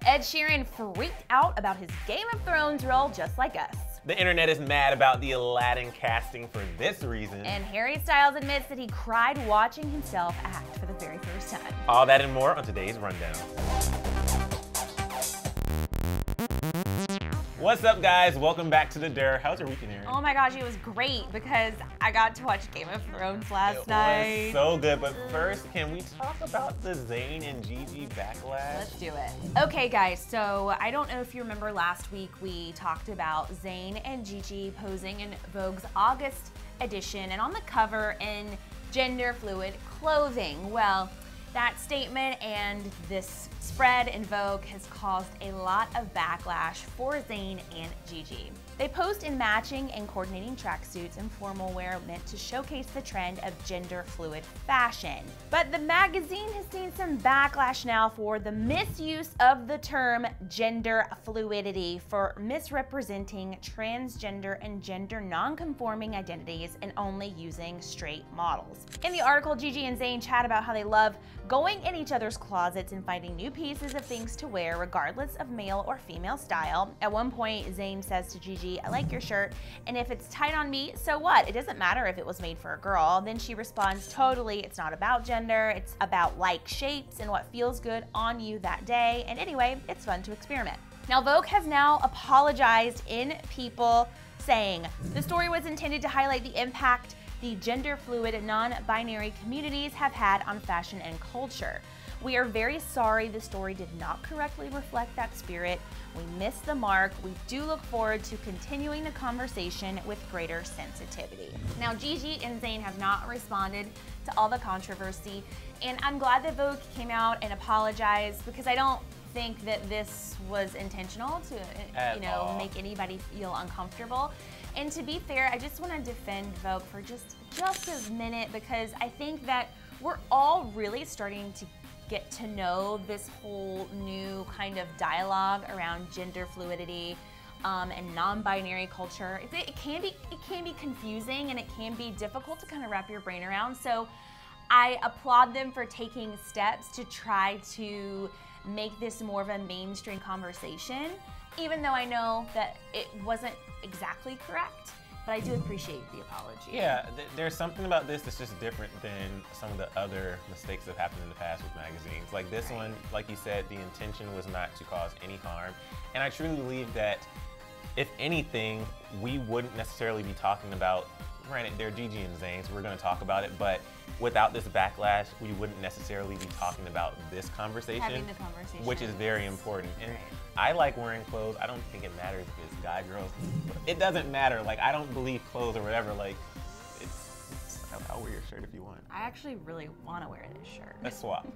Ed Sheeran freaked out about his Game of Thrones role just like us. The internet is mad about the Aladdin casting for this reason. And Harry Styles admits that he cried watching himself act for the very first time. All that and more on today's Rundown. What's up, guys? Welcome back to The Durr. How's your weekend, Erin? Oh my gosh, it was great because I got to watch Game of Thrones last night. It was so good, but first, can we talk about the Zayn and Gigi backlash? Let's do it. Okay, guys, so I don't know if you remember last week we talked about Zayn and Gigi posing in Vogue's August edition and on the cover in gender fluid clothing. Well, that statement and this spread in Vogue has caused a lot of backlash for Zayn and Gigi. They posed in matching and coordinating tracksuits and formal wear meant to showcase the trend of gender fluid fashion. But the magazine has seen some backlash now for the misuse of the term gender fluidity for misrepresenting transgender and gender non-conforming identities and only using straight models. In the article, Gigi and Zayn chat about how they love going in each other's closets and finding new pieces of things to wear regardless of male or female style. At one point, Zayn says to Gigi, "I like your shirt, and if it's tight on me, so what? It doesn't matter if it was made for a girl." Then she responds, "Totally, it's not about gender, it's about like shapes and what feels good on you that day, and anyway, it's fun to experiment." Now, Vogue has now apologized in People, saying, "The story was intended to highlight the impact the gender fluid and non-binary communities have had on fashion and culture. We are very sorry the story did not correctly reflect that spirit. We missed the mark. We do look forward to continuing the conversation with greater sensitivity." Now, Gigi and Zayn have not responded to all the controversy, and I'm glad that Vogue came out and apologized because I don't think that this was intentional to, make anybody feel uncomfortable. And to be fair, I just want to defend Vogue for just a minute because I think that we're all really starting to get to know this whole new kind of dialogue around gender fluidity and non-binary culture. It can be confusing and it can be difficult to kind of wrap your brain around. So I applaud them for taking steps to try to make this more of a mainstream conversation, even though I know that it wasn't exactly correct, but I do appreciate the apology. Yeah, there's something about this that's just different than some of the other mistakes that have happened in the past with magazines. Like this one, like you said, the intention was not to cause any harm. And I truly believe that, if anything, we wouldn't necessarily be talking about, granted, they're Gigi and Zayn, so we're gonna talk about it, but without this backlash, we wouldn't necessarily be talking about this conversation. Having the conversation. Which is very important. And right. I like wearing clothes. I don't think it matters if it's guy, girls. It doesn't matter. Like, I don't believe clothes or whatever. Like, I'll wear your shirt if you want. I actually really want to wear this shirt. Let's swap.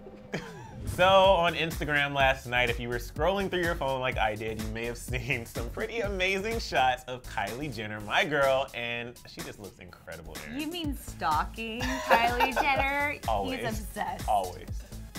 So on Instagram last night, if you were scrolling through your phone like I did, you may have seen some pretty amazing shots of Kylie Jenner, my girl, and she just looks incredible there. You mean stalking Kylie Jenner? Always. He's obsessed. Always.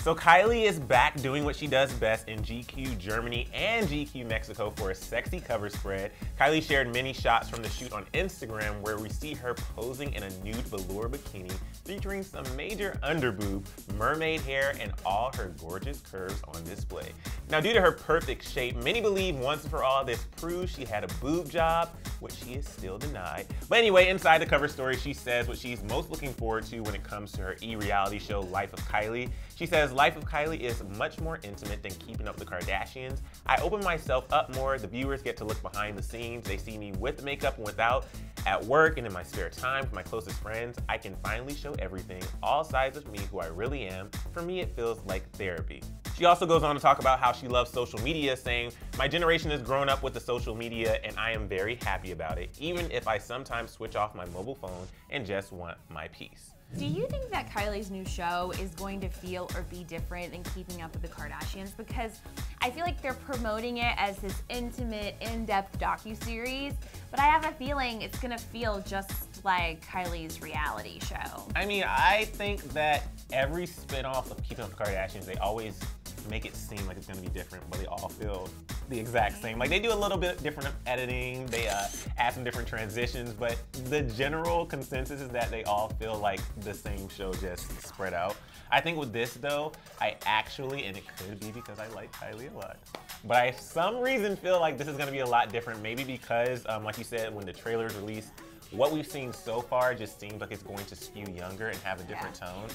So Kylie is back doing what she does best in GQ Germany and GQ Mexico for a sexy cover spread. Kylie shared many shots from the shoot on Instagram where we see her posing in a nude velour bikini featuring some major underboob, mermaid hair, and all her gorgeous curves on display. Now, due to her perfect shape, many believe once and for all this proves she had a boob job, which she is still denied. But anyway, inside the cover story, she says what she's most looking forward to when it comes to her e-reality show, Life of Kylie. She says, "Life of Kylie is much more intimate than Keeping Up with the Kardashians. I open myself up more. The viewers get to look behind the scenes. They see me with makeup and without, at work and in my spare time with my closest friends. I can finally show everything, all sides of me, who I really am. For me, it feels like therapy." She also goes on to talk about how she loves social media, saying, "My generation has grown up with the social media and I am very happy about it, even if I sometimes switch off my mobile phone and just want my peace." Do you think that Kylie's new show is going to feel or be different than Keeping Up with the Kardashians? Because I feel like they're promoting it as this intimate, in-depth docuseries, but I have a feeling it's gonna feel just like Kylie's reality show. I mean, I think that every spin-off of Keeping Up with the Kardashians, they always make it seem like it's gonna be different, but they all feel the exact same. Like, they do a little bit different of editing, they add some different transitions, but the general consensus is that they all feel like the same show, just spread out. I think with this though, I actually, and it could be because I like Kylie a lot, but I for some reason feel like this is gonna be a lot different. Maybe because, like you said, when the trailer's released, what we've seen so far just seems like it's going to skew younger and have a different tone.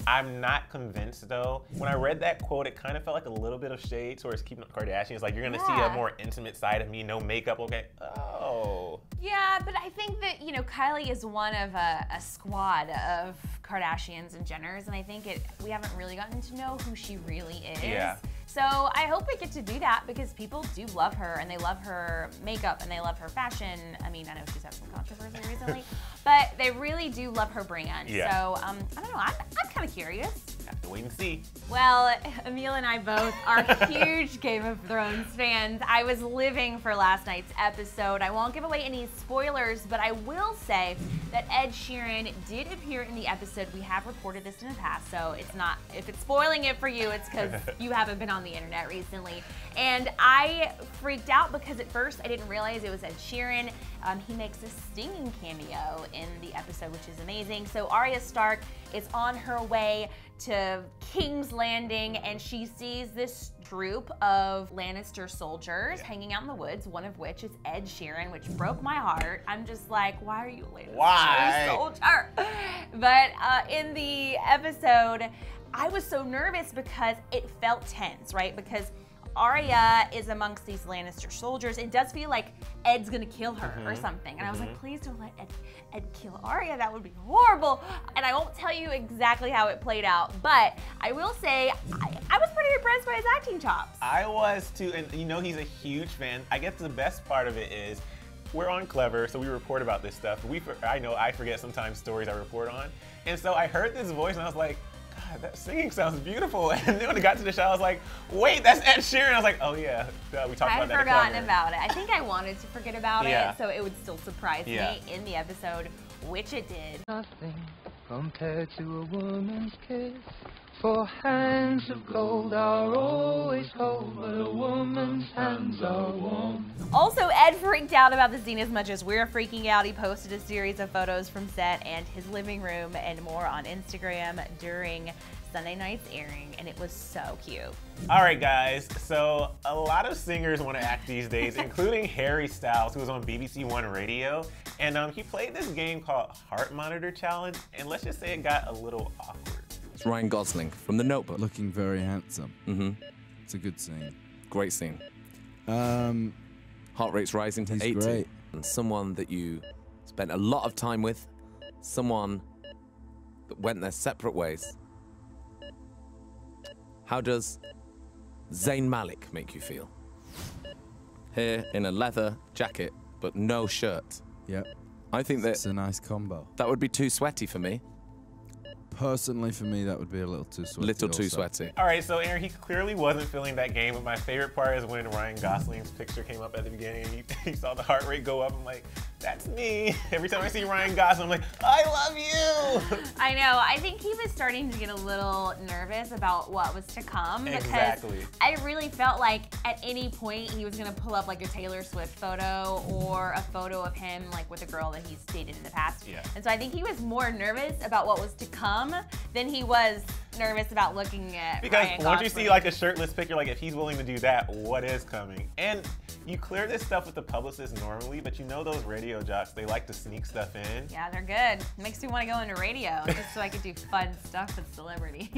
I'm not convinced though. When I read that quote, it kind of felt like a little bit of shade towards Keeping Up Kardashians. Like, you're gonna see a more intimate side of me, no makeup, okay? Oh. Yeah, but I think that, you know, Kylie is one of a squad of Kardashians and Jenners, and I think we haven't really gotten to know who she really is. Yeah. So I hope we get to do that because people do love her and they love her makeup and they love her fashion. I mean, I know she's had some controversy recently, but they really do love her brand. Yeah. So I don't know, I'm kind of curious. Have to wait and see. Well, Emil and I both are huge Game of Thrones fans. I was living for last night's episode. I won't give away any spoilers, but I will say that Ed Sheeran did appear in the episode. We have reported this in the past, so it's not, if it's spoiling it for you, it's because you haven't been on the internet recently. And I freaked out because at first I didn't realize it was Ed Sheeran. He makes a stinging cameo in the episode, which is amazing. So Arya Stark is on her way to King's Landing and she sees this group of Lannister soldiers hanging out in the woods, one of which is Ed Sheeran, which broke my heart. I'm just like, why are you a Lannister soldier? But in the episode, I was so nervous because it felt tense, right? Because Arya is amongst these Lannister soldiers. It does feel like Ed's gonna kill her or something. And I was like, please don't let Ed kill Arya. That would be horrible. And I won't tell you exactly how it played out, but I will say I was pretty impressed by his acting chops. I was too, and you know he's a huge fan. I guess the best part of it is we're on Clevver, so we report about this stuff. I know I forget sometimes stories I report on. And so I heard this voice and I was like, God, that singing sounds beautiful. And then when it got to the show, I was like, wait, that's Ed Sheeran. I was like, oh yeah, we talked about that. I'd forgotten about it. I think I wanted to forget about Yeah. it, so it would still surprise me in the episode, which it did. Nothing compared to a woman's kiss. For hands of gold are always cold, but a woman's hands are warm. Also, Ed freaked out about the scene as much as we're freaking out. He posted a series of photos from set and his living room and more on Instagram during Sunday night's airing, and it was so cute. All right, guys, so a lot of singers want to act these days, including Harry Styles, who was on BBC One Radio, and he played this game called Heart Monitor Challenge, and let's just say it got a little awkward. It's Ryan Gosling from The Notebook. Looking very handsome. Mm-hmm. It's a good scene. Great scene. Heart rate's rising to He's 80. great. And someone that you spent a lot of time with, someone that went their separate ways. How does Zayn Malik make you feel? Here in a leather jacket, but no shirt. Yep. I think that It's a nice combo. that would be too sweaty for me. Personally, for me, that would be a little too sweaty. Little too also. sweaty. All right, so Aaron, he clearly wasn't feeling that game, but my favorite part is when Ryan Gosling's picture came up at the beginning and he saw the heart rate go up. I'm like, that's me. Every time I see Ryan Gosling, I'm like, I love you. I know. I think he was starting to get a little nervous about what was to come because I really felt like at any point he was going to pull up like a Taylor Swift photo or a photo of him like with a girl that he's dated in the past. Yeah. And so I think he was more nervous about what was to come than he was nervous about looking at Because Ryan once you Gosling. see like a shirtless picture, like if he's willing to do that, what is coming? And you clear this stuff with the publicist normally, but you know those radio jocks, they like to sneak stuff in. Yeah, they're good. Makes me want to go into radio just so I could do fun stuff with celebrities.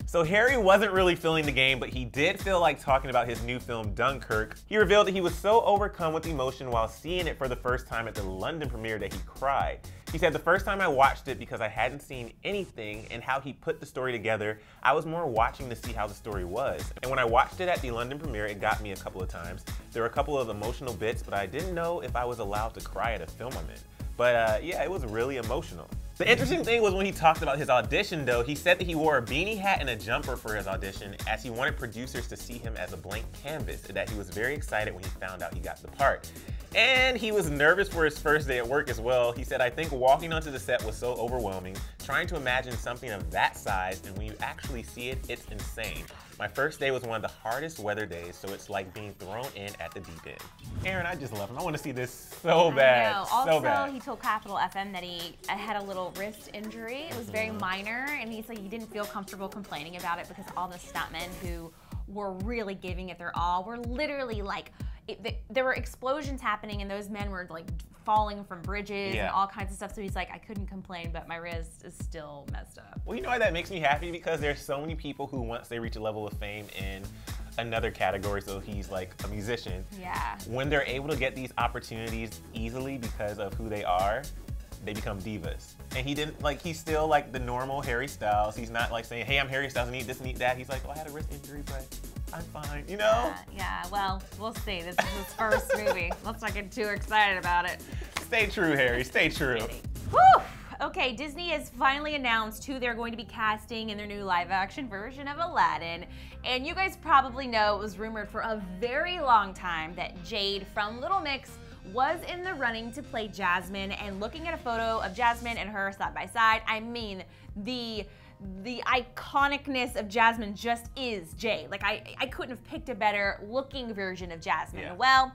So Harry wasn't really feeling the game, but he did feel like talking about his new film, Dunkirk. He revealed that he was so overcome with emotion while seeing it for the first time at the London premiere that he cried. He said, the first time I watched it because I hadn't seen anything and how he put the story together, I was more watching to see how the story was. And when I watched it at the London premiere, it got me a couple of times. There were a couple of emotional bits, but I didn't know if I was allowed to cry at a film I'm in. But yeah, it was really emotional. The interesting thing was when he talked about his audition though, he said that he wore a beanie hat and a jumper for his audition as he wanted producers to see him as a blank canvas, and that he was very excited when he found out he got the part. And he was nervous for his first day at work as well. He said, I think walking onto the set was so overwhelming, trying to imagine something of that size, and when you actually see it, it's insane. My first day was one of the hardest weather days, so it's like being thrown in at the deep end. Aaron, I just love him. I want to see this so bad. I know. So Also, bad. he told Capital FM that he had a little wrist injury. It was very minor, and he's like, he didn't feel comfortable complaining about it because all the stuntmen who were really giving it their all were literally like, there were explosions happening, and those men were like falling from bridges and all kinds of stuff. So he's like, I couldn't complain, but my wrist is still messed up. Well, you know why that makes me happy? Because there's so many people who, once they reach a level of fame in another category, so he's like a musician, when they're able to get these opportunities easily because of who they are, they become divas. And he didn't, like, he's still like the normal Harry Styles. He's not like saying, hey, I'm Harry Styles, I need this, I need that. He's like, oh, I had a wrist injury, but I'm fine, you know? Yeah, well, we'll see. This is his first movie. Let's not get too excited about it. Stay true, Harry, stay true. Whew! Okay, Disney has finally announced who they're going to be casting in their new live-action version of Aladdin. And you guys probably know it was rumored for a very long time that Jade from Little Mix was in the running to play Jasmine. And looking at a photo of Jasmine and her side by side, I mean, the iconicness of Jasmine just is Jade. Like, I couldn't have picked a better looking version of Jasmine. Yeah. Well,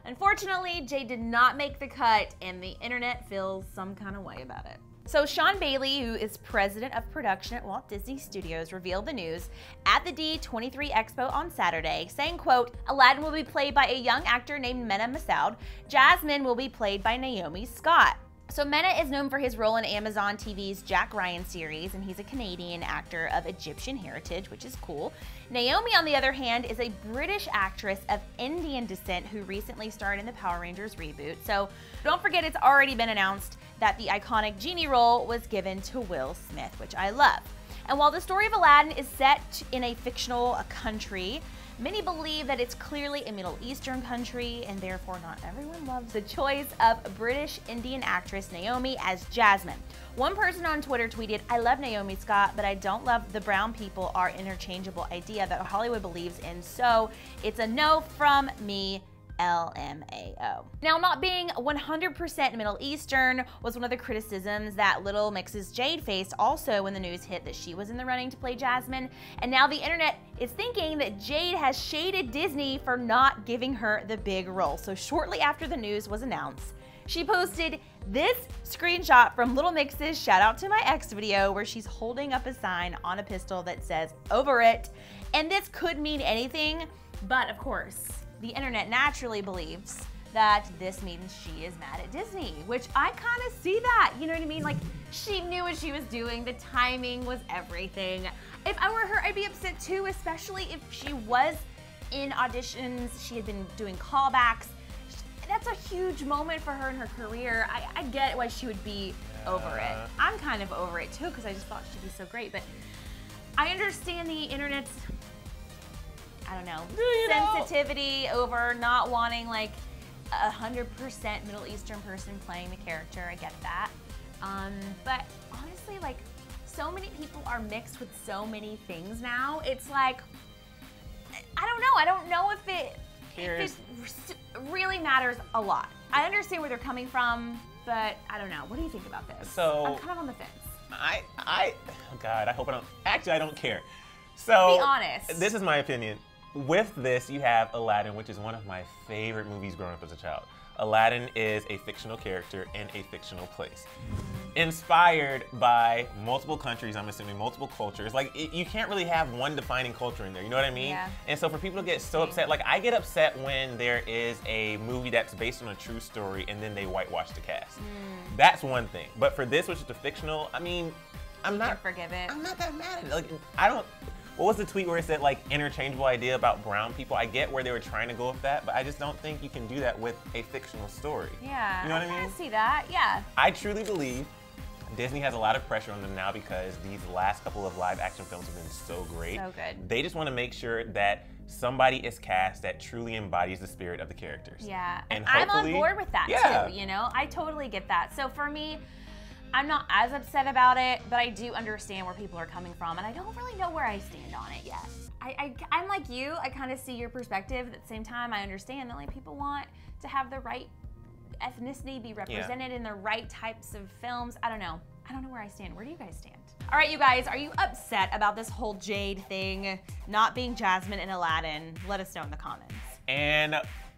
unfortunately, Jade did not make the cut, and the internet feels some kind of way about it. So Sean Bailey, who is president of production at Walt Disney Studios, revealed the news at the D23 Expo on Saturday, saying, quote, Aladdin will be played by a young actor named Mena Massoud. Jasmine will be played by Naomi Scott. So Mena is known for his role in Amazon TV's Jack Ryan series, and he's a Canadian actor of Egyptian heritage, which is cool. Naomi, on the other hand, is a British actress of Indian descent who recently starred in the Power Rangers reboot. So don't forget, it's already been announced that the iconic genie role was given to Will Smith, which I love. And while the story of Aladdin is set in a fictional country, many believe that it's clearly a Middle Eastern country, and therefore not everyone loves the choice of British Indian actress Naomi as Jasmine. One person on Twitter tweeted, I love Naomi Scott, but I don't love the brown people are interchangeable idea that Hollywood believes in, so it's a no from me. LMAO. Now, not being 100% Middle Eastern was one of the criticisms that Little Mix's Jade faced also when the news hit that she was in the running to play Jasmine, and now the internet is thinking that Jade has shaded Disney for not giving her the big role. So shortly after the news was announced, she posted this screenshot from Little Mix's Shout Out to My Ex video where she's holding up a sign on a pistol that says, over it. And this could mean anything, but of course, the internet naturally believes that this means she is mad at Disney, which I kind of see that, you know what I mean? Like, she knew what she was doing, the timing was everything. If I were her, I'd be upset too, especially if she was in auditions, she had been doing callbacks. That's a huge moment for her in her career. I get why she would be over it. I'm kind of over it too, because I just thought she'd be so great, but I understand the internet's, I don't know, sensitivity over not wanting like 100% Middle Eastern person playing the character. I get that. But honestly, like, so many people are mixed with so many things now. It's like, I don't know. I don't know if it really matters a lot. I understand where they're coming from, but I don't know. What do you think about this? So I'm kind of on the fence. oh God, I hope I don't. Actually, I don't care. So be honest. This is my opinion. With this, you have Aladdin, which is one of my favorite movies growing up as a child. Aladdin is a fictional character in a fictional place. Inspired by multiple countries, I'm assuming multiple cultures. Like, you can't really have one defining culture in there, you know what I mean? Yeah. And so for people to get so upset, like, I get upset when there is a movie that's based on a true story and then they whitewash the cast. That's one thing. But for this, which is a fictional, I mean, I'm not forgive it. I'm not that mad at it. Like, I don't. What was the tweet where it said, like, interchangeable idea about brown people? I get where they were trying to go with that, but I just don't think you can do that with a fictional story. Yeah, you know what I mean? I see that, yeah. I truly believe Disney has a lot of pressure on them now because these last couple of live action films have been so great. So good. They just want to make sure that somebody is cast that truly embodies the spirit of the characters. Yeah, and hopefully, I'm on board with that too, you know? I totally get that. So for me, I'm not as upset about it, but I do understand where people are coming from, and I don't really know where I stand on it yet. I'm like you, I kind of see your perspective. At the same time, I understand that, like, people want to have the right ethnicity be represented in the right types of films. I don't know. I don't know where I stand. Where do you guys stand? All right, you guys, are you upset about this whole Jade thing not being Jasmine in Aladdin? Let us know in the comments. And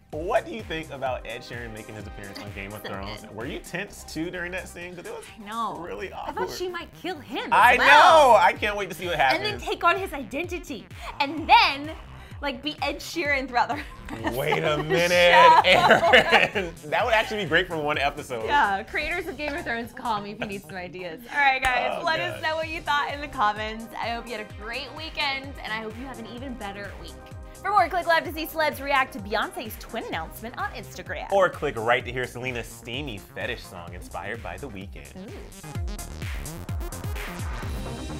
what do you think about Ed Sheeran making his appearance on Game of Thrones? Were you tense too during that scene? Because it was really awkward. I thought she might kill him I as well. know. I can't wait to see what happens. And then take on his identity. And then, like, be Ed Sheeran throughout the rest Wait a of the minute, show. Aaron. That would actually be great for one episode. Yeah, creators of Game of Thrones, call me if you need some ideas. All right, guys, let us know what you thought in the comments. I hope you had a great weekend, and I hope you have an even better week. For more, click live to see celebs react to Beyonce's twin announcement on Instagram. Or click right to hear Selena's steamy fetish song inspired by The Weeknd. Ooh.